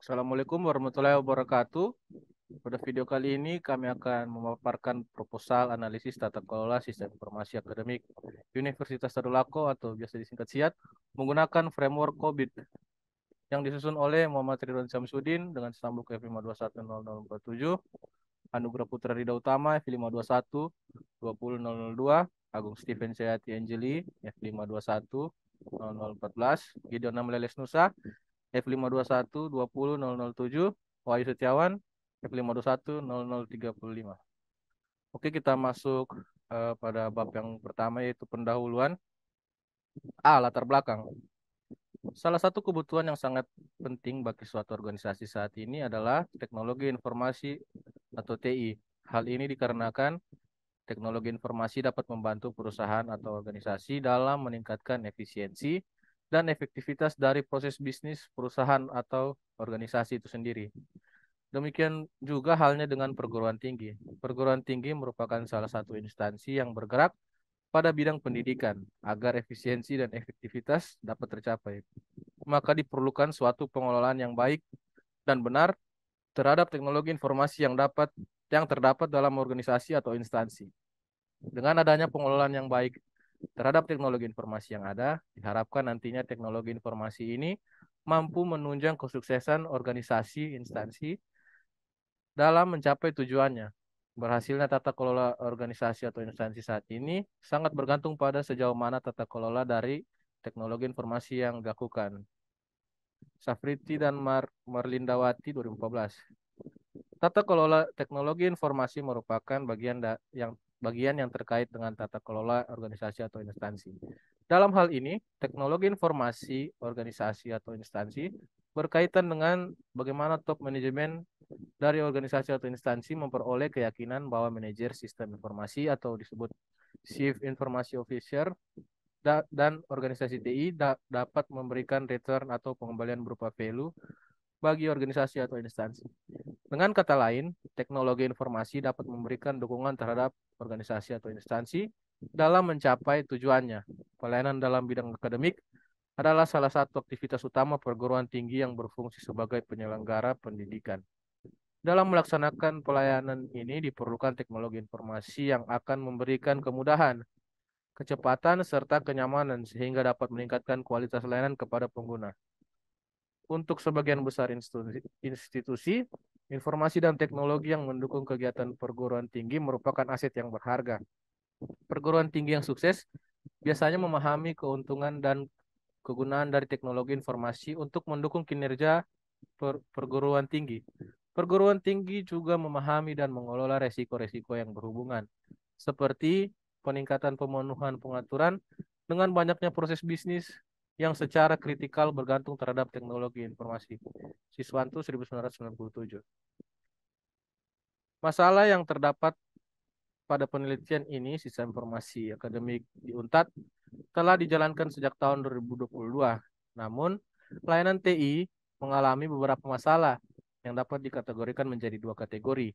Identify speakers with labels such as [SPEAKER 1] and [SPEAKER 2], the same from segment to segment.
[SPEAKER 1] Assalamualaikum warahmatullahi wabarakatuh. Pada video kali ini kami akan memaparkan proposal analisis tata kelola sistem informasi akademik Universitas Tadulako atau biasa disingkat SIAT menggunakan framework COBIT yang disusun oleh Muhammad Ridwan Syamsuddin dengan stambuk F5210047, Anugrah Putra Rida Utama F521 20002, Agung Stephen Sayati Angeli F521 0014, Gideon Amleles Nusa F521 20007, Wahyu Setiawan F521 0035. Oke, kita masuk pada bab yang pertama yaitu pendahuluan. Latar belakang. Salah satu kebutuhan yang sangat penting bagi suatu organisasi saat ini adalah teknologi informasi atau TI. Hal ini dikarenakan teknologi informasi dapat membantu perusahaan atau organisasi dalam meningkatkan efisiensi dan efektivitas dari proses bisnis perusahaan atau organisasi itu sendiri. Demikian juga halnya dengan perguruan tinggi. Perguruan tinggi merupakan salah satu instansi yang bergerak pada bidang pendidikan agar efisiensi dan efektivitas dapat tercapai. Maka diperlukan suatu pengelolaan yang baik dan benar terhadap teknologi informasi yang terdapat dalam organisasi atau instansi. Dengan adanya pengelolaan yang baik terhadap teknologi informasi yang ada, diharapkan nantinya teknologi informasi ini mampu menunjang kesuksesan organisasi instansi dalam mencapai tujuannya. Berhasilnya tata kelola organisasi atau instansi saat ini sangat bergantung pada sejauh mana tata kelola dari teknologi informasi yang dilakukan. Safriti dan Marlindawati 2014. Tata kelola teknologi informasi merupakan bagian yang terkait dengan tata kelola organisasi atau instansi. Dalam hal ini, teknologi informasi organisasi atau instansi berkaitan dengan bagaimana top manajemen dari organisasi atau instansi memperoleh keyakinan bahwa manajer sistem informasi atau disebut Chief Information Officer dan organisasi TI dapat memberikan return atau pengembalian berupa value bagi organisasi atau instansi. Dengan kata lain, teknologi informasi dapat memberikan dukungan terhadap organisasi atau instansi dalam mencapai tujuannya. Pelayanan dalam bidang akademik adalah salah satu aktivitas utama perguruan tinggi yang berfungsi sebagai penyelenggara pendidikan. Dalam melaksanakan pelayanan ini diperlukan teknologi informasi yang akan memberikan kemudahan, kecepatan, serta kenyamanan sehingga dapat meningkatkan kualitas layanan kepada pengguna. Untuk sebagian besar institusi, informasi dan teknologi yang mendukung kegiatan perguruan tinggi merupakan aset yang berharga. Perguruan tinggi yang sukses biasanya memahami keuntungan dan kegunaan dari teknologi informasi untuk mendukung kinerja perguruan tinggi. Perguruan tinggi juga memahami dan mengelola resiko-resiko yang berhubungan, seperti peningkatan pemenuhan pengaturan dengan banyaknya proses bisnis yang secara kritikal bergantung terhadap teknologi informasi. Siswanto 1997. Masalah yang terdapat pada penelitian ini, sistem informasi akademik di UNTAD telah dijalankan sejak tahun 2022. Namun, layanan TI mengalami beberapa masalah yang dapat dikategorikan menjadi dua kategori,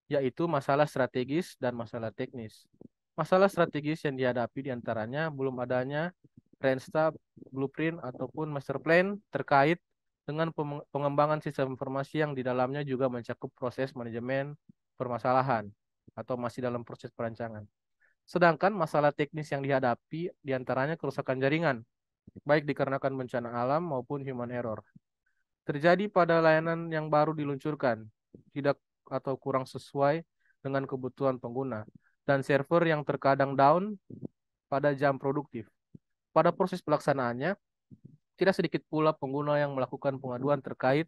[SPEAKER 1] yaitu masalah strategis dan masalah teknis. Masalah strategis yang dihadapi diantaranya belum adanya Renstab, blueprint, ataupun master plan terkait dengan pengembangan sistem informasi yang di dalamnya juga mencakup proses manajemen permasalahan atau masih dalam proses perancangan. Sedangkan masalah teknis yang dihadapi diantaranya kerusakan jaringan, baik dikarenakan bencana alam maupun human error. Terjadi pada layanan yang baru diluncurkan, tidak atau kurang sesuai dengan kebutuhan pengguna, dan server yang terkadang down pada jam produktif. Pada proses pelaksanaannya, tidak sedikit pula pengguna yang melakukan pengaduan terkait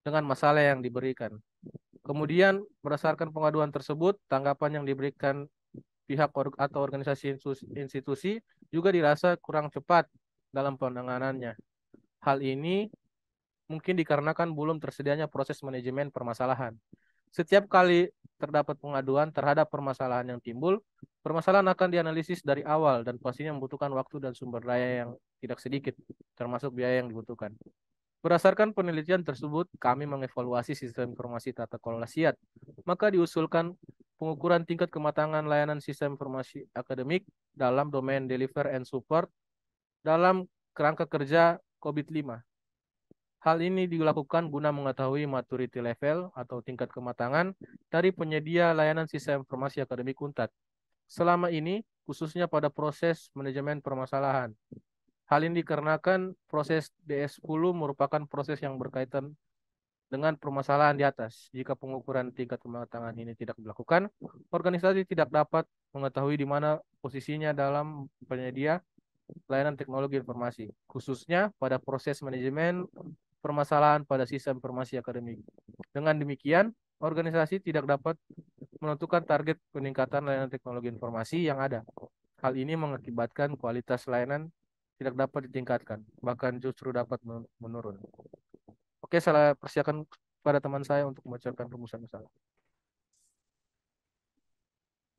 [SPEAKER 1] dengan masalah yang diberikan. Kemudian, berdasarkan pengaduan tersebut, tanggapan yang diberikan pihak atau organisasi institusi juga dirasa kurang cepat dalam penanganannya. Hal ini mungkin dikarenakan belum tersedianya proses manajemen permasalahan. Setiap kali terdapat pengaduan terhadap permasalahan yang timbul, permasalahan akan dianalisis dari awal dan pastinya membutuhkan waktu dan sumber daya yang tidak sedikit, termasuk biaya yang dibutuhkan. Berdasarkan penelitian tersebut, kami mengevaluasi sistem informasi tata kelola SIAT. Maka diusulkan pengukuran tingkat kematangan layanan sistem informasi akademik dalam domain deliver and support dalam kerangka kerja COVID-5. Hal ini dilakukan guna mengetahui maturity level atau tingkat kematangan dari penyedia layanan sistem informasi akademik UNTAD. Selama ini, khususnya pada proses manajemen permasalahan. Hal ini dikarenakan proses DS10 merupakan proses yang berkaitan dengan permasalahan di atas. Jika pengukuran tingkat kematangan ini tidak dilakukan, organisasi tidak dapat mengetahui di mana posisinya dalam penyedia layanan teknologi informasi, khususnya pada proses manajemen permasalahan pada sistem informasi akademik. Dengan demikian, organisasi tidak dapat menentukan target peningkatan layanan teknologi informasi yang ada. Hal ini mengakibatkan kualitas layanan tidak dapat ditingkatkan, bahkan justru dapat menurun. Oke, saya persilakan pada teman saya untuk membacakan rumusan masalah.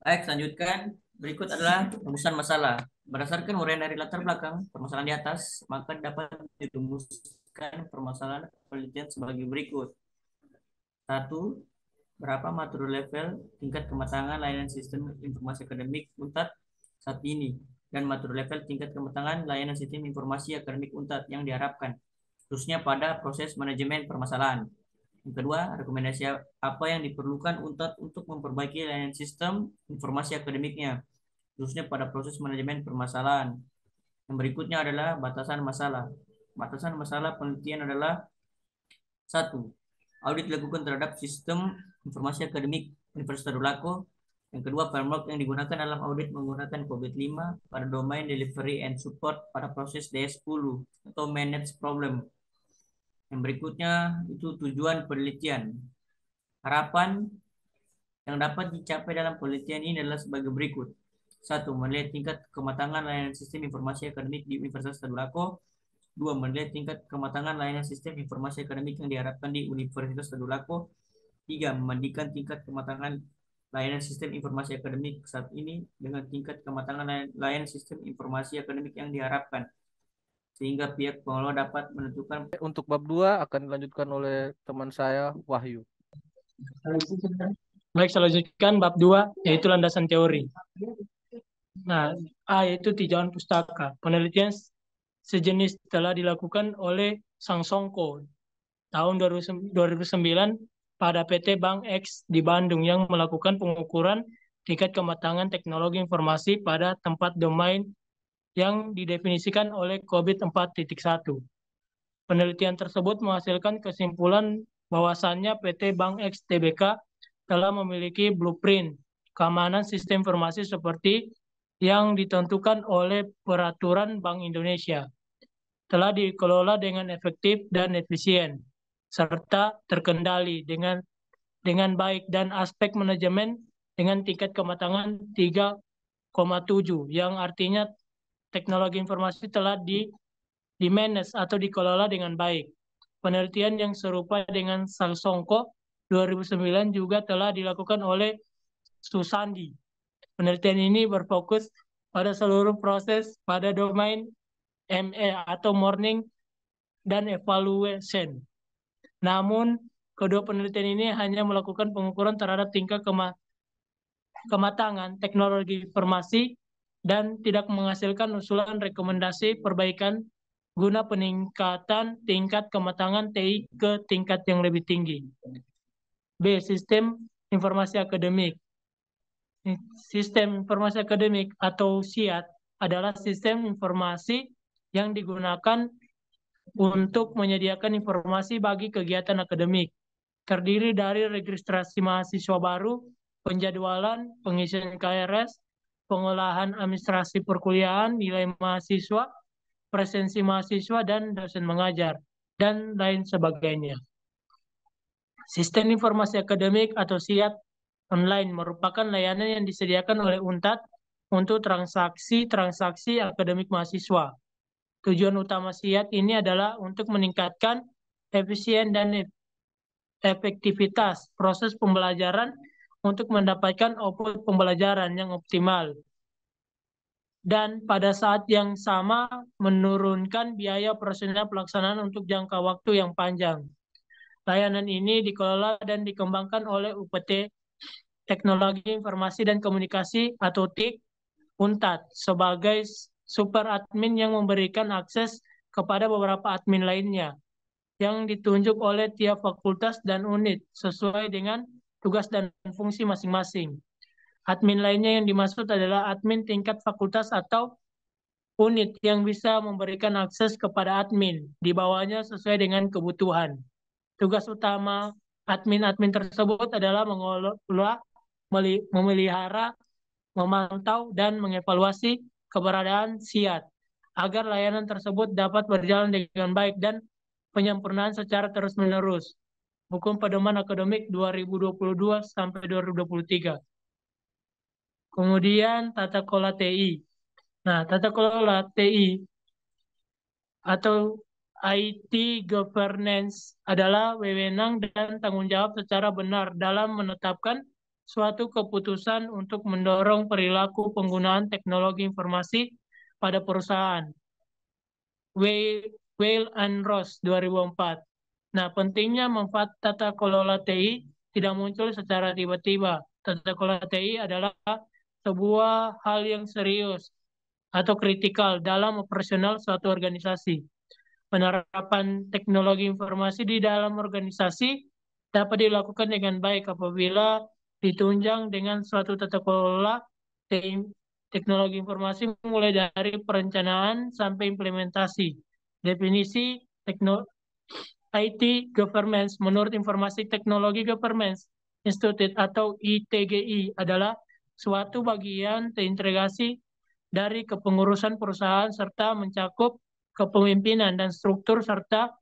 [SPEAKER 2] Baik, lanjutkan. Berikut adalah rumusan masalah. Berdasarkan uraian dari latar belakang permasalahan di atas, maka dapat dirumuskan permasalahan penelitian sebagai berikut. 1. Berapa maturity level tingkat kematangan layanan sistem informasi akademik UNTAD saat ini, dan maturity level tingkat kematangan layanan sistem informasi akademik UNTAD yang diharapkan, khususnya pada proses manajemen permasalahan. Yang kedua, rekomendasi apa yang diperlukan untuk memperbaiki layanan sistem informasi akademiknya, khususnya pada proses manajemen permasalahan. Yang berikutnya adalah batasan masalah. Batasan masalah penelitian adalah 1. Audit dilakukan terhadap sistem informasi akademik Universitas Tadulako. Yang kedua, framework yang digunakan dalam audit menggunakan COVID-5 pada domain delivery and support pada proses DS10 atau manage problem. Yang berikutnya itu tujuan penelitian. Harapan yang dapat dicapai dalam penelitian ini adalah sebagai berikut. 1. Menilai tingkat kematangan layanan sistem informasi akademik di Universitas Tadulako. 2. Menilai tingkat kematangan layanan sistem informasi akademik yang diharapkan di Universitas Tadulako. 3. Membandingkan tingkat kematangan layanan sistem informasi akademik saat ini dengan tingkat kematangan layanan sistem informasi akademik yang diharapkan, sehingga pihak pengelola dapat menentukan.
[SPEAKER 1] Untuk bab 2 akan dilanjutkan oleh teman saya, Wahyu.
[SPEAKER 3] Baik, selanjutkan bab 2, yaitu landasan teori. Nah, A yaitu tinjauan pustaka. Penelitian sejenis telah dilakukan oleh Sang Songko tahun 2009 pada PT Bank X di Bandung yang melakukan pengukuran tingkat kematangan teknologi informasi pada tempat domain yang didefinisikan oleh COVID 4.1. Penelitian tersebut menghasilkan kesimpulan bahwasannya PT Bank X Tbk telah memiliki blueprint keamanan sistem informasi seperti yang ditentukan oleh Peraturan Bank Indonesia, telah dikelola dengan efektif dan efisien, serta terkendali dengan baik, dan aspek manajemen dengan tingkat kematangan 3,7, yang artinya teknologi informasi telah di-manage atau dikelola dengan baik. Penelitian yang serupa dengan Sang Songko 2009 juga telah dilakukan oleh Susandi. Penelitian ini berfokus pada seluruh proses pada domain ME atau morning dan evaluation. Namun, kedua penelitian ini hanya melakukan pengukuran terhadap tingkat kematangan teknologi informasi dan tidak menghasilkan usulan rekomendasi perbaikan guna peningkatan tingkat kematangan TI ke tingkat yang lebih tinggi. B. Sistem informasi akademik. Sistem informasi akademik atau SIAT adalah sistem informasi yang digunakan untuk menyediakan informasi bagi kegiatan akademik. Terdiri dari registrasi mahasiswa baru, penjadwalan, pengisian KRS, pengolahan administrasi perkuliahan, nilai mahasiswa, presensi mahasiswa, dan dosen mengajar, dan lain sebagainya. Sistem informasi akademik atau SIAT online merupakan layanan yang disediakan oleh UNTAD untuk transaksi akademik mahasiswa. Tujuan utama SIAT ini adalah untuk meningkatkan efisien dan efektivitas proses pembelajaran untuk mendapatkan output pembelajaran yang optimal, dan pada saat yang sama menurunkan biaya operasional pelaksanaan untuk jangka waktu yang panjang. Layanan ini dikelola dan dikembangkan oleh UPT Teknologi Informasi dan Komunikasi atau TIK UNTAD sebagai super admin yang memberikan akses kepada beberapa admin lainnya yang ditunjuk oleh tiap fakultas dan unit sesuai dengan tugas dan fungsi masing-masing. Admin lainnya yang dimaksud adalah admin tingkat fakultas atau unit yang bisa memberikan akses kepada admin di bawahnya sesuai dengan kebutuhan. Tugas utama admin-admin tersebut adalah mengelola, memelihara, memantau, dan mengevaluasi keberadaan SIAT agar layanan tersebut dapat berjalan dengan baik dan penyempurnaan secara terus-menerus. Hukum Pedoman Akademik 2022 sampai 2023. Kemudian tata kelola TI. Nah, tata kelola TI atau IT governance adalah wewenang dan tanggung jawab secara benar dalam menetapkan suatu keputusan untuk mendorong perilaku penggunaan teknologi informasi pada perusahaan. Weil and Ross 2004. Nah, pentingnya manfaat tata kelola TI tidak muncul secara tiba-tiba. Tata kelola TI adalah sebuah hal yang serius atau kritikal dalam operasional suatu organisasi. Penerapan teknologi informasi di dalam organisasi dapat dilakukan dengan baik apabila ditunjang dengan suatu tata kelola teknologi informasi mulai dari perencanaan sampai implementasi. Definisi IT Governance menurut Informasi Teknologi Governance Institute atau ITGI adalah suatu bagian terintegrasi dari kepengurusan perusahaan serta mencakup kepemimpinan dan struktur serta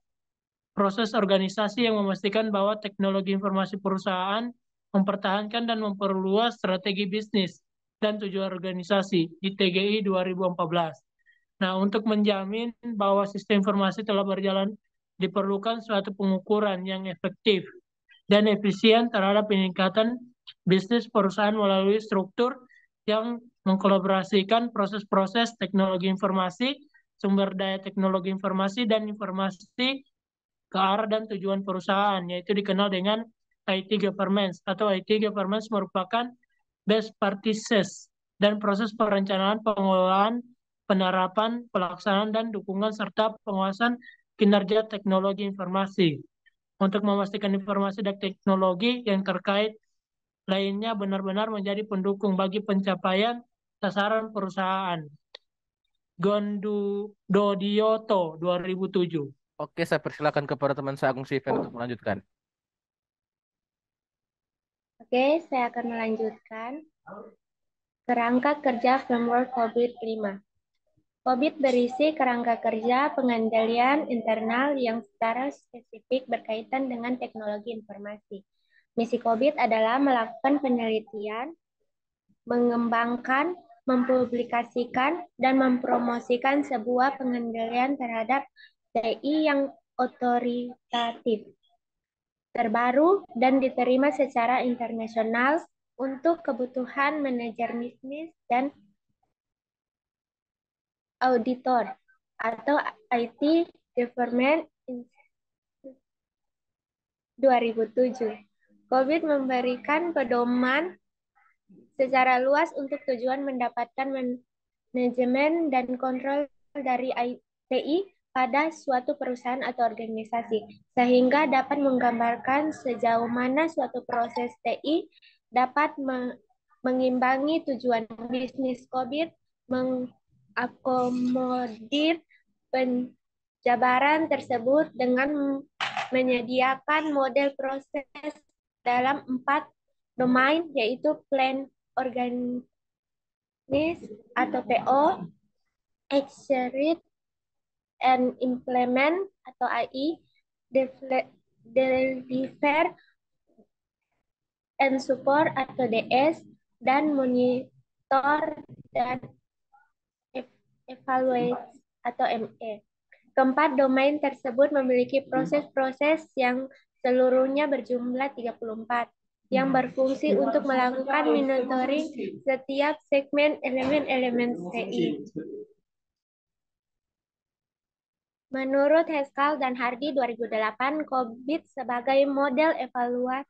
[SPEAKER 3] proses organisasi yang memastikan bahwa teknologi informasi perusahaan mempertahankan dan memperluas strategi bisnis dan tujuan organisasi ITGI 2014. Nah, untuk menjamin bahwa sistem informasi telah berjalan, diperlukan suatu pengukuran yang efektif dan efisien terhadap peningkatan bisnis perusahaan melalui struktur yang mengkolaborasikan proses-proses teknologi informasi, sumber daya teknologi informasi, dan informasi ke arah dan tujuan perusahaan, yaitu dikenal dengan IT governance, atau IT governance merupakan best practices dan proses perencanaan, pengelolaan, penerapan, pelaksanaan, dan dukungan serta pengawasan kinerja teknologi informasi untuk memastikan informasi dan teknologi yang terkait lainnya benar-benar menjadi pendukung bagi pencapaian sasaran perusahaan. Gondu Dodioto 2007.
[SPEAKER 1] Oke, saya persilakan kepada teman saya Agung Siven untuk melanjutkan.
[SPEAKER 4] Oke, saya akan melanjutkan. Kerangka kerja framework COVID 5. COVID berisi kerangka kerja pengendalian internal yang secara spesifik berkaitan dengan teknologi informasi. Misi COVID adalah melakukan penelitian, mengembangkan, mempublikasikan, dan mempromosikan sebuah pengendalian terhadap TI yang otoritatif, terbaru, dan diterima secara internasional untuk kebutuhan manajer bisnis dan auditor atau IT Government 2007. COVID memberikan pedoman secara luas untuk tujuan mendapatkan manajemen dan kontrol dari TI pada suatu perusahaan atau organisasi, sehingga dapat menggambarkan sejauh mana suatu proses TI dapat mengimbangi tujuan bisnis. COVID mengakomodir penjabaran tersebut dengan menyediakan model proses dalam 4 domain, yaitu plan organis atau PO, execute and implement atau AI, deliver and support atau DS, dan monitor dan evaluate atau ME. Keempat domain tersebut memiliki proses-proses yang seluruhnya berjumlah 34 yang berfungsi untuk melakukan monitoring setiap segmen elemen-elemen TI. Menurut Haskell dan Hardy 2008, COVID sebagai model evaluasi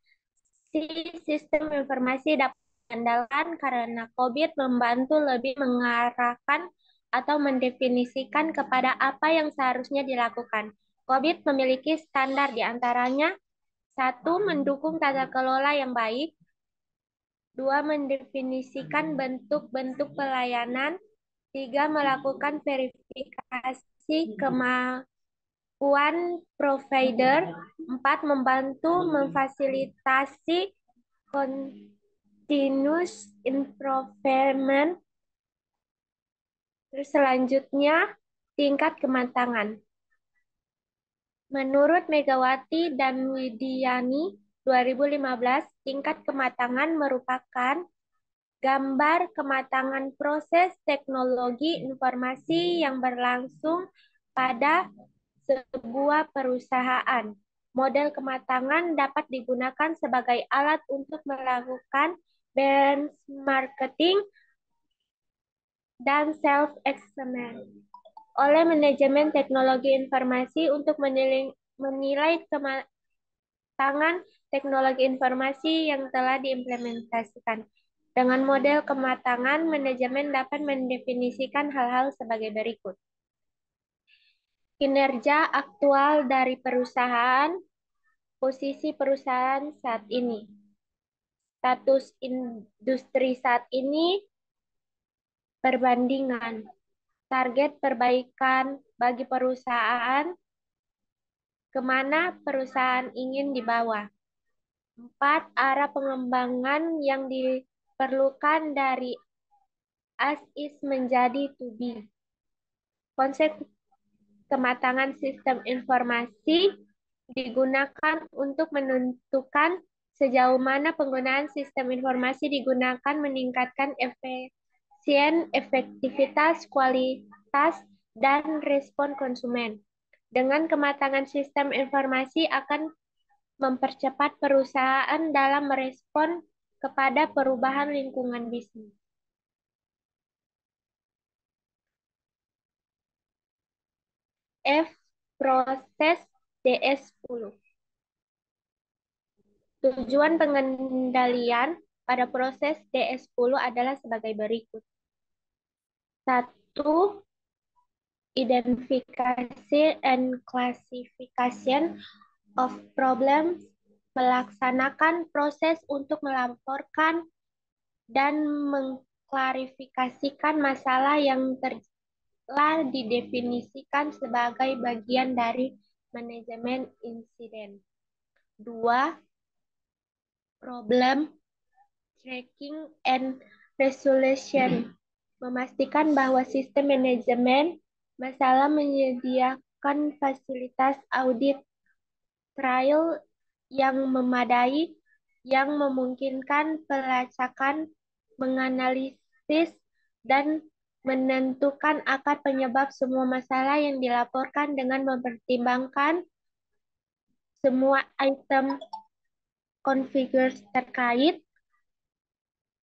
[SPEAKER 4] sistem informasi dapat diandalkan karena COVID membantu lebih mengarahkan atau mendefinisikan kepada apa yang seharusnya dilakukan. COVID memiliki standar di antaranya: 1. Mendukung tata kelola yang baik. 2. Mendefinisikan bentuk-bentuk pelayanan. 3. Melakukan verifikasi kemampuan provider. 4. Membantu memfasilitasi continuous improvement. Terus selanjutnya, tingkat kematangan. Menurut Megawati dan Widiani 2015, tingkat kematangan merupakan gambar kematangan proses teknologi informasi yang berlangsung pada sebuah perusahaan. Model kematangan dapat digunakan sebagai alat untuk melakukan benchmarking dan self-assessment oleh manajemen teknologi informasi untuk menilai kematangan teknologi informasi yang telah diimplementasikan. Dengan model kematangan, manajemen dapat mendefinisikan hal-hal sebagai berikut. Kinerja aktual dari perusahaan, posisi perusahaan saat ini, status industri saat ini, perbandingan, target perbaikan bagi perusahaan, kemana perusahaan ingin dibawa. 4. Arah pengembangan yang diperlukan dari as is menjadi to be. Konsep kematangan sistem informasi digunakan untuk menentukan sejauh mana penggunaan sistem informasi digunakan meningkatkan efektivitas, kualitas, dan respon konsumen. Dengan kematangan sistem informasi akan mempercepat perusahaan dalam merespon kepada perubahan lingkungan bisnis. F. Proses DS10. Tujuan pengendalian pada proses DS10 adalah sebagai berikut. 1. Identification and classification of problems. Melaksanakan proses untuk melaporkan dan mengklarifikasikan masalah yang telah didefinisikan sebagai bagian dari manajemen insiden. 2. Problem tracking and resolution. Memastikan bahwa sistem manajemen masalah menyediakan fasilitas audit trial yang memadai, yang memungkinkan pelacakan, menganalisis, dan menentukan akar penyebab semua masalah yang dilaporkan dengan mempertimbangkan semua item konfigurasi terkait,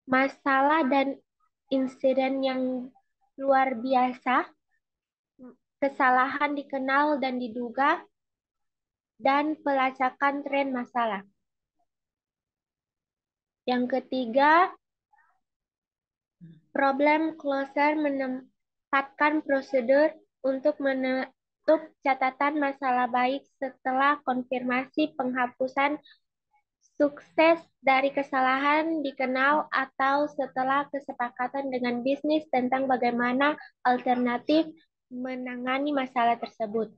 [SPEAKER 4] masalah dan insiden yang luar biasa, kesalahan dikenal dan diduga, dan pelacakan tren masalah. Yang ketiga, problem closer menempatkan prosedur untuk menutup catatan masalah baik setelah konfirmasi penghapusan sukses dari kesalahan dikenal atau setelah kesepakatan dengan bisnis tentang bagaimana alternatif menangani masalah tersebut.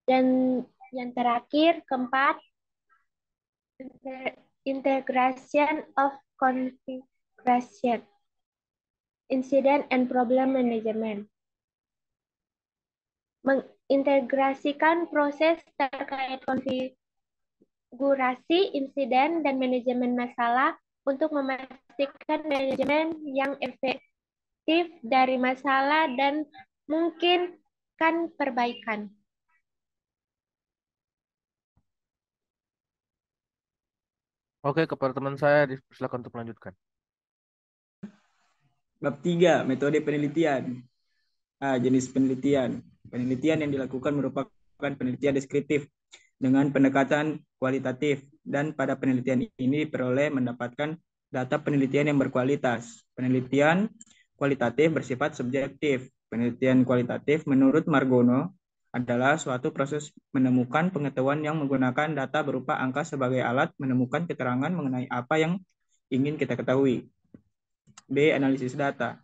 [SPEAKER 4] Dan yang terakhir, keempat, integration of configuration, incident and problem management. Mengintegrasikan proses terkait konfigurasi, insiden, dan manajemen masalah untuk memastikan manajemen yang efektif dari masalah dan memungkinkan perbaikan.
[SPEAKER 1] Oke, kepada teman saya, silakan untuk melanjutkan.
[SPEAKER 5] Bab 3, metode penelitian. Jenis penelitian. Penelitian yang dilakukan merupakan penelitian deskriptif dengan pendekatan kualitatif, dan pada penelitian ini diperoleh mendapatkan data penelitian yang berkualitas. Penelitian kualitatif bersifat subjektif. Penelitian kualitatif menurut Margono adalah suatu proses menemukan pengetahuan yang menggunakan data berupa angka sebagai alat menemukan keterangan mengenai apa yang ingin kita ketahui. B. Analisis data.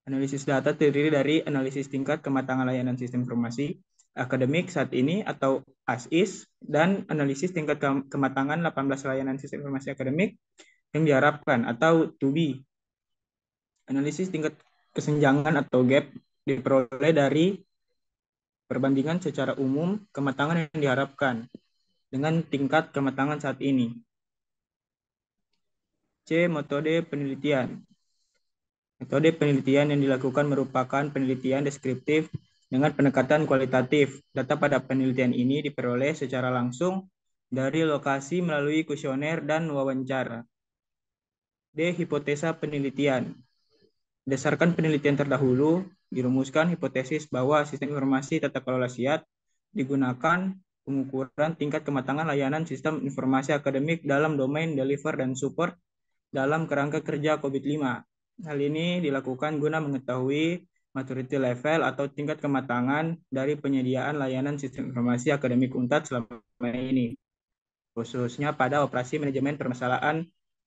[SPEAKER 5] Analisis data terdiri dari analisis tingkat kematangan layanan sistem informasi akademik saat ini atau ASIS dan analisis tingkat kematangan 18 layanan sistem informasi akademik yang diharapkan atau to be. Analisis tingkat kesenjangan atau gap diperoleh dari perbandingan secara umum kematangan yang diharapkan dengan tingkat kematangan saat ini. C. Metode penelitian. Metode penelitian yang dilakukan merupakan penelitian deskriptif dengan pendekatan kualitatif. Data pada penelitian ini diperoleh secara langsung dari lokasi melalui kuesioner dan wawancara. D. Hipotesa penelitian. Berdasarkan penelitian terdahulu, dirumuskan hipotesis bahwa sistem informasi tata kelola SIAT digunakan pengukuran tingkat kematangan layanan sistem informasi akademik dalam domain deliver dan support dalam kerangka kerja COVID-5. Hal ini dilakukan guna mengetahui maturity level atau tingkat kematangan dari penyediaan layanan sistem informasi akademik UNTAD selama ini, khususnya pada operasi manajemen permasalahan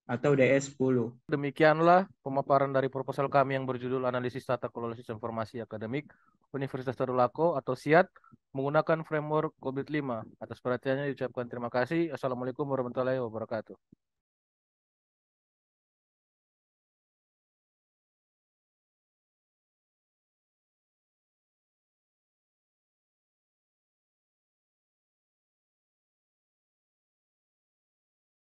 [SPEAKER 5] atau DS10.
[SPEAKER 1] Demikianlah pemaparan dari proposal kami yang berjudul Analisis Tata Kelola Sistem Informasi Akademik Universitas Tadulako atau SIAT menggunakan framework COVID-5. Atas perhatiannya diucapkan terima kasih. Assalamualaikum warahmatullahi wabarakatuh.